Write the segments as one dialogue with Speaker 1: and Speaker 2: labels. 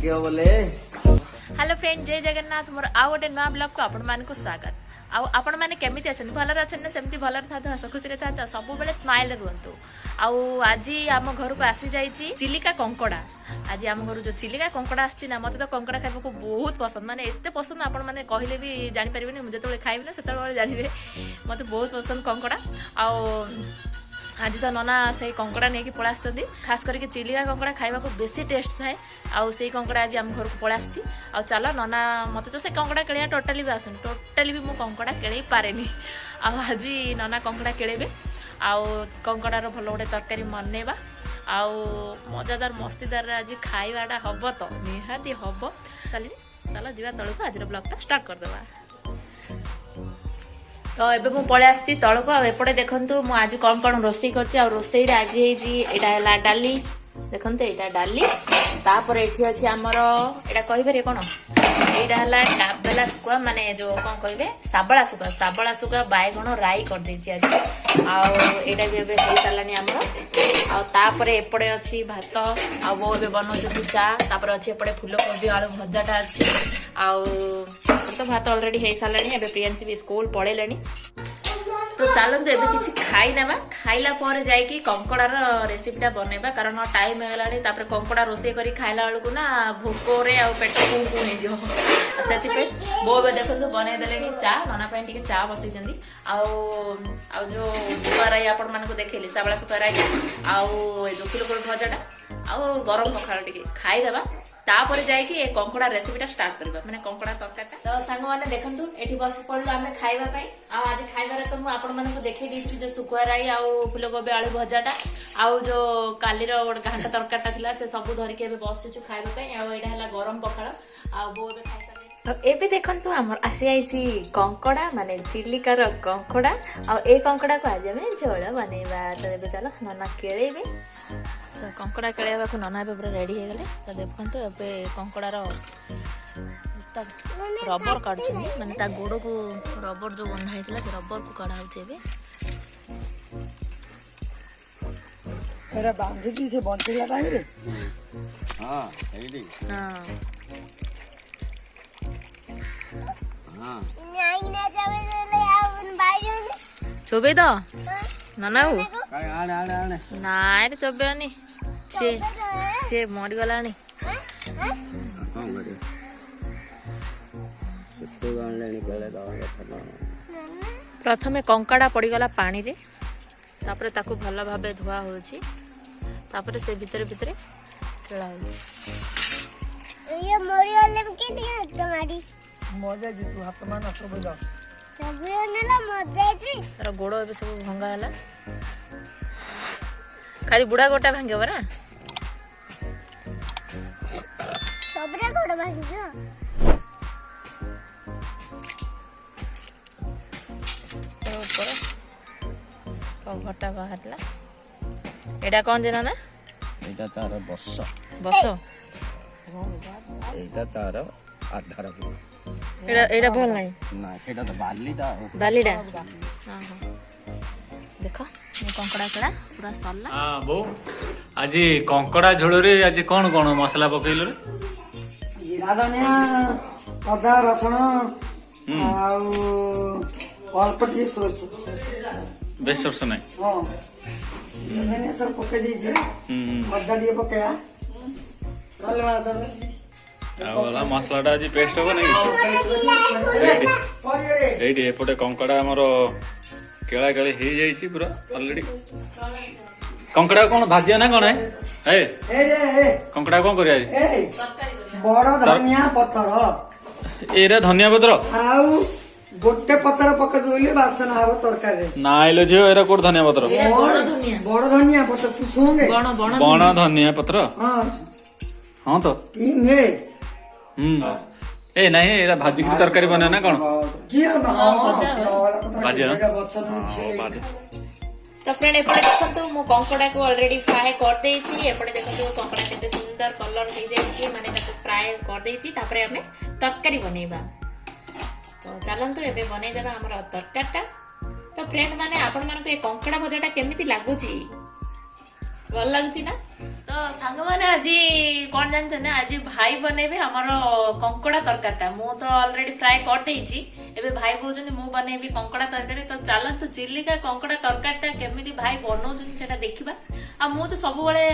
Speaker 1: Hello friend, जय जगन्नाथ। मोर आउ गोटे नुआ ब्लॉग को आपण मान को स्वागत। आपण मैंने केमिति अछन? भलर अछन ना? सेमति भलर था हस खुशी था तो सब बेले स्माइल रुहंतु। आज आम घर को आसी जाइछि चिलिका कंकड़ा। आज आम घर जो चिलिका कंकड़ा आछि ना, मते तो कंकड़ा खाइबा को बहुत पसंद, माने एते पसंद आपण माने कहले भी जानि परिबेनी। मुझे तो खाइबे ना सेते जानिबे, मते बहुत पसंद कंकड़ा। आज तो नना से कंकड़ा नहीं कि पड़ा आसछंती। खास करके चिलिका कंकड़ा खाइबा को बेसी टेस्ट थाए। आउ से कंकड़ा आज आम घर को पड़ा आसी। आ चल नना मते तो से कंकड़ा केलिया टोटली भी आसन, टोटली भी मु कंकड़ा केले पारेनी। आज नना कंकड़ा केलेबे। आउ कंकड़ार भल गोटे तरकारी बनेबा। आउ मजादार मस्तीदार आज खाइबाटा हब तो निहाती हब। चल चल जीवा तळको आज ब्लॉगटा स्टार्ट कर देबा। तो एबे मु पळे आछि तळको। आ एपटे देखंतु मु आज कोन कोन रोसई करछि। आ रोसई रे आज हेजी एटा हला डाली, देखंतु एटा डाली। तापर एठी अछि हमर एटा कहिबे रे कोन, एटा हला काबेला सुका, माने जो कोन कहिबे साबळा सुका बायगण राई कर दैछि आज। आ एटा भी एबे हेई सालानी हमर। आ तापर एपटे अछि भात। आ वो एबे बनौछि चा। तापर अछि एपटे फूलकोबी आलू भजाटा अछि। आ तो भात ऑलरेडी हेई सालानी। एबे प्रियांशी भी स्कूल पळेलानी। तो चलते एबे किसी खाई नेबा। खाइला पर जाइकी कंकड़ार रेसिपीटा बनेबा, कारण टाइम हेलानी। तापर कंकड़ा रोसे करी खाइला बेलकु ना भोकोरे आ पेट कुंकु हे दियो। सेति पे बो बे देखो बने देलेनी चा। नना पे टिके चा बसै जंदी। आउ जो सुकाराई आपण मानको देखेली साबळा सुकाराई। आउ ए जो फुलकोबी भजाटा आउ गरम पखाळ टिके खाई देबा। तापर जाइकी ए कंकड़ा रेसिपीटा स्टार्ट करबा, माने कंकड़ा तरकारीटा। तो संग माने देखंतु एठी बसी पड़लो आमे खाइबा पई। आ आज खाइबारे तो मु आपण मानको देखै दिछि जो सुकुआराई आउ फुलकोबी आलू भजाटा आउ जो कालीर घांटा तरकारीटा थिला से सब धरि के एबे बसिछु खाइबा पई। आ एडा हला गरम पखाळ। आ बहुत खाइ साले। तो एबे देखंतु हमर आसी आइछि कंकड़ा, माने चिलिकार कंकड़ा। आ ए कंकड़ा को आज हमें झोल बनेबा। तो एबे चलो नना केळेबे। तो कंकड़ा केळेबा को नना एबे पूरा रेडी हे गेले। तो देखंतु एबे कंकड़ार रबर काटुछन, माने ता गोड़ को रबर जो बंधा हेतला से रबर को काढा होचे एबे।
Speaker 2: एरा बांधी की से बंचेला टाइम रे।
Speaker 3: हां एडी
Speaker 1: हां
Speaker 3: हां
Speaker 4: नहीं ना जावे ले आवन बाइजो
Speaker 1: चोबे दो नना हो
Speaker 3: काय आणे आणे आणे
Speaker 1: नाय रे चोबेनी से मर गलानी।
Speaker 3: हां बड़े सेतो गाणले केले दावा खना।
Speaker 1: प्रथमे कंकड़ा पड़गला पानी रे। तापर ताकू भल भाबे धुआ होछि। तापर से भीतर भीतर खेला होछि।
Speaker 4: ये मोरी वाले में के दिया तुम्हारी
Speaker 2: मजा जी तू हाथ मान तो बोल
Speaker 4: सब नेला मजा जी।
Speaker 1: तार गोड़ एबे सब भंगा हला। खाली बुढ़ा गोटा भांगे बरा
Speaker 4: सबरे गोड़ भांगियो।
Speaker 1: ऊपर तो घटा बाहरला। एडा कोन जेना ना?
Speaker 3: एटा तार बस
Speaker 1: बस
Speaker 3: एटा तार आधार को
Speaker 1: एडा एडा भल नाही
Speaker 3: ना, सेटा तो बालीटा
Speaker 1: बालीडा। हां हां देखो ये कंकड़ा केड़ा पूरा सरला।
Speaker 5: हां बो आज कंकड़ा झोल रे आज कोन कोन मसाला पकैलो रे?
Speaker 2: जीरा धनिया अदा रसुण आउ अल्प टी सोर्स
Speaker 5: बेस सोर्स नै।
Speaker 2: हां मैंने सब पके दीजिए। अदा दिए पकेया चल माता
Speaker 5: वाला मसलाटा आज पेस्ट हो नै। एठी एपटे कंकड़ा हमर केळा केळे हे जाईची पूरा ऑलरेडी। कंकड़ा कोन भाजिया ना कोन है? ए
Speaker 2: रे
Speaker 5: कंकड़ा कोन करिया
Speaker 2: ए बड़ धनिया पत्थर
Speaker 5: एरे धनिया पत्र
Speaker 2: आउ गोटे पत्थर पके दोले बासन आबो तरकारी रे।
Speaker 5: नाइलो झियो एरा कोड धनिया पत्र
Speaker 2: बड़ धनिया पत्थर तू सुनगे
Speaker 5: बण धनिया पत्र।
Speaker 2: हां
Speaker 5: हां तो
Speaker 2: तीन है।
Speaker 5: ए नहीं एरा भाजी की तरकारी बने ना कोन
Speaker 2: किया ना
Speaker 5: भाजी ना
Speaker 2: भाजी।
Speaker 1: तो फ्रेंड एपटे देखंतु मु कंकड़ा को ऑलरेडी फ्राई कर देछि। एपटे देखंतु कंकड़ा केते सुंदर कलर दे देछि, माने ताको फ्राई कर देछि। तापरे हमें तरकारी बनेबा। तो चलंतु एबे बनै देबा हमर तरकारीटा। तो फ्रेंड माने आपण मानको ए कंकड़ा भजाटा केमिति लागुची? भल लागुची ना? ତ ସାଙ୍ଗମାନେ ଆଜି କଣ ଜାଣିଛନ୍ତି ଆଜି ଭାଇ ବନେଇବେ ଆମର କଙ୍କଡା ତରକାରୀଟା। ମୁଁ ତ ଅଲରେଡି ଫ୍ରାଏ କରିଦେଇଛି, ଏବେ ଭାଇ କହୁଛନ୍ତି ମୁଁ ବନେଇବି କଙ୍କଡା ତରକାରୀ। ତ ଚାଲନ୍ତୁ ଚିଲିକା କଙ୍କଡା ତରକାରୀଟା କେମିତି ଭାଇ ବନଉଛନ୍ତି ସେଟା ଦେଖିବା। ଆଉ ମୁଁ ତ ସବୁବେଳେ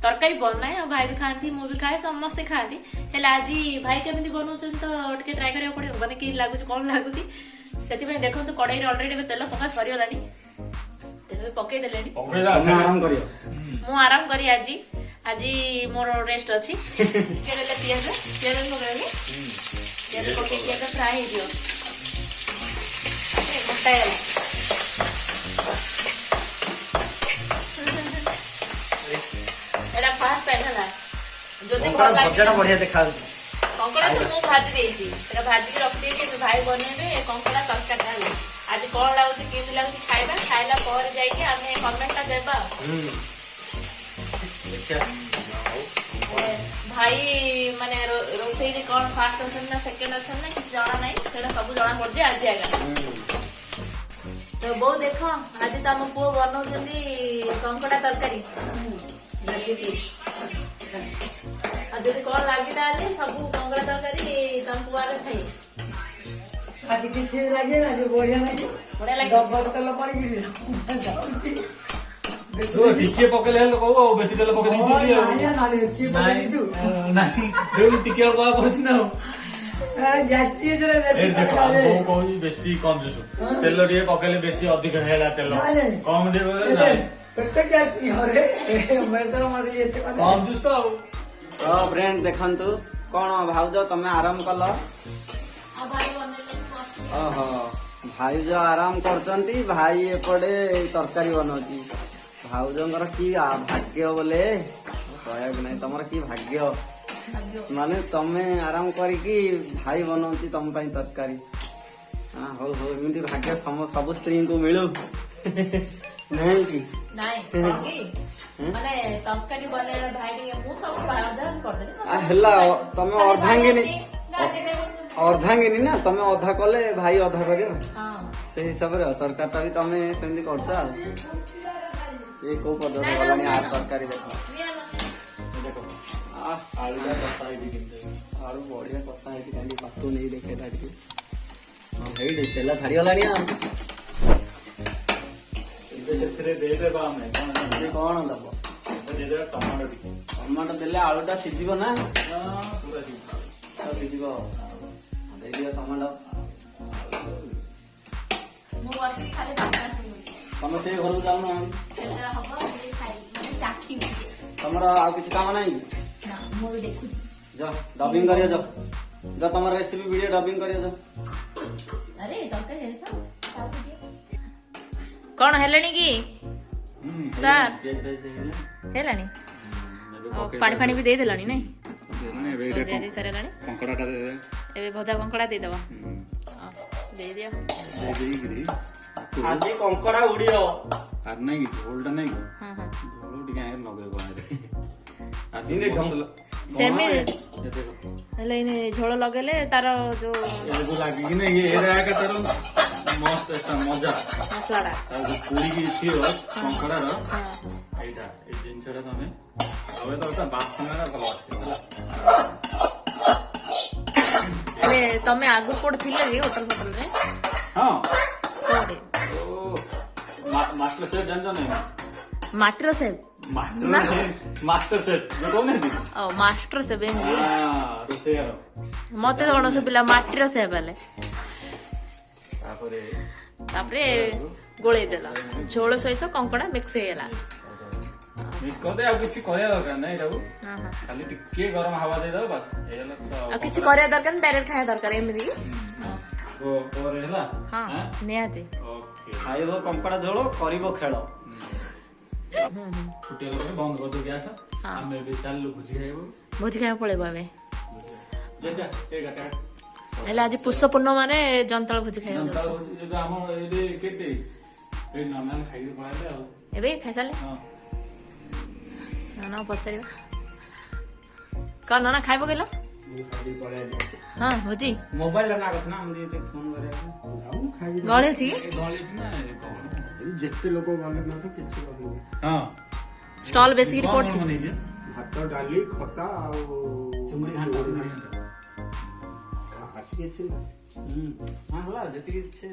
Speaker 1: ତରକାରୀ ବନାଏ, ଆଉ ଭାଇ ବି ଖାଆନ୍ତି, ମୁଁ ବି ଖାଏ, ସମସ୍ତେ ଖାଆନ୍ତି। ହେଲେ ଆଜି ଭାଇ କେମିତି ବନଉଛନ୍ତି ତ ଟିକେ ଟ୍ରାଏ କରିବାକୁ ପଡିବ, ମାନେ କି ଲାଗୁଛି କଣ ଲାଗୁଛି। ସେଥିପାଇଁ ଦେଖନ୍ତୁ କଡେଇରେ ଅଲରେଡି ଏବେ ତେଲ ପକା ସରିଗଲାଣି, ତେଲ ବି ପକେଇ ଦେଲେଣି। ମୁଁ ଆରାମ କରି ଆଜି ମୋର ରେଷ୍ଟ ଅଛି। ପିଆଜ ପକେଇଦେଲି, ପିଆଜ ପକେଇକି ଏବେ ଫ୍ରାଏ ହେଇଯିବ। ମୋଟା ହେଇଗଲା। ଏଇଟା ଫାଷ୍ଟ ଟାଇମ୍ ହେଲା। ଯଦି ଭଲ ଲାଗିଲା
Speaker 3: ବଢିଆ ଦେଖାଯାଉଛି।
Speaker 1: କଙ୍କଡା ତ ମୁଁ ଭାଜି ଦେଇଛି, ସେଟା ଭାଜିକି ରଖିଦେଇଛି। ଭାଇ ବନେଇବେ କଙ୍କଡା ତରକାରୀ ହେଲା। ଆଜି କଣ ଲାଗୁଛି କେମିତି ଲାଗୁଛି ଖାଇବା, ଖାଇଲା ପରେ ଯାଇକି ଆମେ କମେଣ୍ଟ ଟା ଦେବା। ଭାଇ ମାନେ ରୋଷେଇରେ କଣ ଫାଷ୍ଟ ଅଛନ୍ତି ନା ସେକେଣ୍ଡ ଅଛନ୍ତି ନା କିଛି ଜଣା ନାହିଁ, ସେଟା ସବୁ ଜଣା ପଡୁଛି ଆଜି ଆଗ। ତ ବୋଉ ଦେଖ ଆଜି ତ ଆମ ପୁଅ ବନଉଛନ୍ତି କଙ୍କଡା ତରକାରୀ। ଆଉ ଯଦି କଣ ଲାଗିଲା ହେଲେ ସବୁ କଙ୍କଡା ତରକାରୀ ତମ ପୁଆରେ ଖାଇ
Speaker 2: ଆଜି କିଛି ଲାଗେ ନା ଯେ ବଢିଆ ଲାଗେ।
Speaker 1: ବଢିଆ ଲାଗେ।
Speaker 2: ଡବଲ ତେଲ ପଡିକିରି
Speaker 5: ଟିକେ ପକେଇଲେ ହେଲେ କହୁ ଆଉ ବେଶୀ ତେଲ ପକେଇ ଟିକେ କହା ପଡୁଛି ନା କହୁଛି ବେଶୀ କମ ତେଲ ଟିକେ ପକେଇଲେ ବେଶୀ ଅଧିକ ହେଲା ତେଲ କମ କମ ଜୁସ୍ ତ ଆଉ।
Speaker 3: ତ ଫ୍ରେଣ୍ଡ ଦେଖନ୍ତୁ କଣ ଭାଉଜ ତମେ ଆରାମ କଲ। ଓହୋ ଭାଉଜ ଆରାମ କରୁଛନ୍ତି, ଭାଇ ଏପଟେ ତରକାରୀ ବନଉଛି। ଭାଉଜଙ୍କର କି ଭାଗ୍ୟ ବୋଲେ କହିବାକୁ ନାହିଁ, ତମର କି ଭାଗ୍ୟ। ମାନେ ତମେ ଆରାମ କରିକି ଭାଇ ବନଉଛି ତମ ପାଇଁ ତରକାରୀ। ହଉ ହଉ ଏମିତି ଭାଗ୍ୟ ସବୁ ସ୍ତ୍ରୀଙ୍କୁ ମିଳୁ ନାହିଁ କି?
Speaker 1: ମାନେ ତରକାରୀ ବନେଇବା ଭାଇ ଟିକେ ମୁଁ ସବୁ କରିଦେଲି
Speaker 3: ହେଲା। ତମେ ଅର୍ଧାଙ୍ଗିନୀ ନା, ତମେ ଅଧା କଲେ ଭାଇ ଅଧା କରିବ। ସେଇ ହିସାବରେ ତରକାରୀଟା ବି ତମେ ସେମିତି କରୁଛ ଆଉ। ଏ କୋଉ ପଦ୍ଧତି ଗଲାଣି ଆର ତରକାରୀ ଦେଖ। ଆଳୁଟା କଷା ହେଇଛି, କିନ୍ତୁ ଆଳୁ ବଢିଆ କଷା ହେଇଛି। ଖାଲି ପାତୁ ନେଇ ଦେଖେଇଲା ଟିକେ। ହେଇଟି ତେଲ ଛାଡିଗଲାଣି ଆଉ।
Speaker 5: ସେଥିରେ ଦେଇଦେବା ଆମେ
Speaker 3: କଣ ଦବ?
Speaker 5: ଦେଇଦେବା ଟମାଟୋ ଟିକେ।
Speaker 3: ଟମାଟୋ ଦେଲେ ଆଳୁଟା ସିଝିବ ନା,
Speaker 5: ପୁରା
Speaker 3: ସିଝିବ। ଦେଇଦିଅ ଟମାଟୋ। ତମେ ସେଇ ଘରକୁ ଯାଉନ, ତମର ଆଉ କିଛି କାମ ନାହିଁ କି? ଡବିଂ କରିବ ଯ ତମର ରେସିପି ଭିଡିଓ ଡବିଂ କରିବ ଯ।
Speaker 1: କଣ ହେଲାଣି କି ସାର୍? ହେଲାଣି। ପାଣି ଫାଣି ବି ଦେଇଦେଲାଣି ନାଇଁ? ସାରିଲାଣି।
Speaker 5: କଙ୍କଡାଟା
Speaker 1: ଏବେ ଭଜା କଙ୍କଡା ଦେଇଦବା। ଦେଇଦିଅ।
Speaker 3: ଆଜି କଙ୍କଡା ଉଡିବ।
Speaker 5: ଆର ନାଇଁ କି ଝୋଲଟା ନାଇଁ କି ଝୋଲ ଟିକେ ଆଗରେ ଲଗେଇବ
Speaker 1: ସେମିତି ହେଲେ ଝୋଳ ଲଗେଇଲେ ତାର ଯୋଉ
Speaker 5: ଲାଗିକି ନା ଇଏ ତାର ମସ୍ତ ମଜା
Speaker 1: ମସଲାଟା
Speaker 5: ଯୋଉ ପୁରୀକି ଥିବ କଙ୍କଡାର ଏଇଟା ଏଇ ଜିନିଷଟା ତମେ ଲଗେଇ ତ ବାସ୍ନାଟା ଭଲ ଅଛି ହେଲା।
Speaker 1: ତମେ ଆଗରୁ କୋଉଠି ଥିଲେ କି ହୋଟେଲ ଫୋଟେଲରେ?
Speaker 5: ହଁ
Speaker 1: କୋଉଠି?
Speaker 5: ମାଷ୍ଟର ସେଫ୍ ଜାଣିଛ ନାଇଁ?
Speaker 1: ମାଟିର ସେଫ୍
Speaker 5: ମାଷ୍ଟର ସେଫ୍ କହୁନାହାନ୍ତି?
Speaker 1: ମାଷ୍ଟର ସେଫ୍
Speaker 5: ରୋଷେଇଆର
Speaker 1: ମତେ କଣ ପିଲା ମାଟିର ସେଫ୍ ହେଲେ ତାପରେ ଗୋଳେଇ ଦେଲା ଝୋଳ ସହିତ କଙ୍କଡା ମିକ୍ସ ହେଇଗଲା।
Speaker 5: ମିକ୍ସ କରିଦେ, ଆଉ କିଛି କରିବା ଦରକାର ନାହିଁ। ଏଇଟାକୁ ଖାଲି ଟିକେ ଗରମ ହାୱା ଦେଇଦବ ବାସ୍ ହେଇଗଲା।
Speaker 1: ଆଉ କିଛି କରିବା ଦରକାର ନାହିଁ, ଡାଇରେକ୍ଟ ଖାଇବା ଦରକାର ଏମିତି
Speaker 5: ହେଲା।
Speaker 1: ହଁ ନିହାତି।
Speaker 3: ଖାଇବ କଙ୍କଡା ଝୋଳ, କରିବ ଖେଳ।
Speaker 5: ଫୁଟିଗଲା ପରେ ବନ୍ଦ କରିଦଉ ଗ୍ୟାସ। ଆମେ ଏବେ ଚାଲିଲୁ ଭୋଜି ଖାଇବୁ।
Speaker 1: ଭୋଜି ଖାଇବା ପଳେଇବ ଆମେ। ହେଲେ ଆଜି ପୁଷ ପୂର୍ଣ୍ଣମାରେ ଜନ୍ତାଳ ଭୋଜି ଖାଇବାକୁ ଏବେ ଖାଇସାରିଲେ ନା ପଚାରିବା କଣ ନା ଖାଇବ କହିଲ? ହଁ ଭୋଜି
Speaker 3: ମୋବାଇଲ
Speaker 1: ଗଳି ଅଛି
Speaker 3: ଯେତେ ଲୋକ ଗଲେ ନା ତ କିଛି
Speaker 5: ହଁ
Speaker 1: ଷ୍ଟଲ୍ ବେଶୀ
Speaker 5: କଣ
Speaker 1: ପଡୁଛି।
Speaker 5: କଣ ବନେଇଛେ?
Speaker 6: ଭାତ ଡାଲି ଖଟା ଆଉ
Speaker 5: ଚୁଙ୍ଗୁଡି ଘାଣ୍ଟ
Speaker 6: ହାସି କିଛି ନା
Speaker 3: ହଁ ହେଲା ଯେତିକି ସେ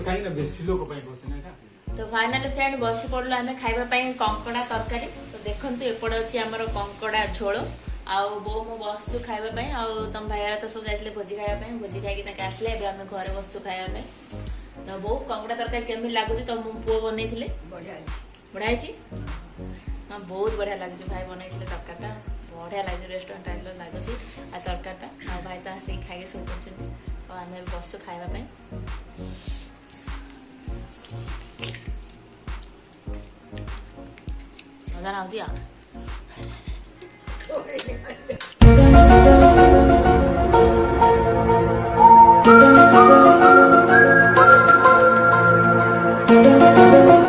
Speaker 5: କାହିଁକି ନା ବେଶୀ ଲୋକ ପାଇଁ କରୁଛି ନା ଏଇଟା।
Speaker 1: ତ ଫାଇନାଲି ଫ୍ରେଣ୍ଡ ବସି ପଡିଲୁ ଆମେ ଖାଇବା ପାଇଁ କଙ୍କଡା ତରକାରୀ। ତ ଦେଖନ୍ତୁ ଏପଟେ ଅଛି ଆମର କଙ୍କଡା ଝୋଳ ଆଉ ବୋଉ ମୁଁ ବସଛୁ ଖାଇବା ପାଇଁ। ଆଉ ତମ ଭାଇରା ତ ସବୁ ଯାଇଥିଲେ ଭୋଜି ଖାଇବା ପାଇଁ, ଭୋଜି ଖାଇକି ତାଙ୍କେ ଆସିଲେ, ଏବେ ଆମେ ଘରେ ବସଛୁ ଖାଇବା ପାଇଁ। ତ ବୋଉ କଙ୍କଡା ତରକାରୀ କେମିତି ଲାଗୁଛି? ତ ମୋ ପୁଅ ବନେଇଥିଲେ,
Speaker 2: ବଢିଆ ହେଇଛି।
Speaker 1: ବଢିଆ ହେଇଛି। ହଁ ବହୁତ ବଢିଆ ଲାଗୁଛି, ଭାଇ ବନେଇଥିଲେ ତରକାରୀଟା, ବଢିଆ ଲାଗୁଛି, ରେଷ୍ଟୁରାଣ୍ଟ ଟାଇପ୍ର ଲାଗୁଛି ଆଉ ତରକାରୀଟା। ଆଉ ଭାଇ ତ ଆସିକି ଖାଇକି ଶୋଇ ପଡୁଛନ୍ତି ଆଉ ଆମେ ଏବେ ବସଛୁ ଖାଇବା ପାଇଁ। ମଜା ଲାଗୁଛି ଆଉ।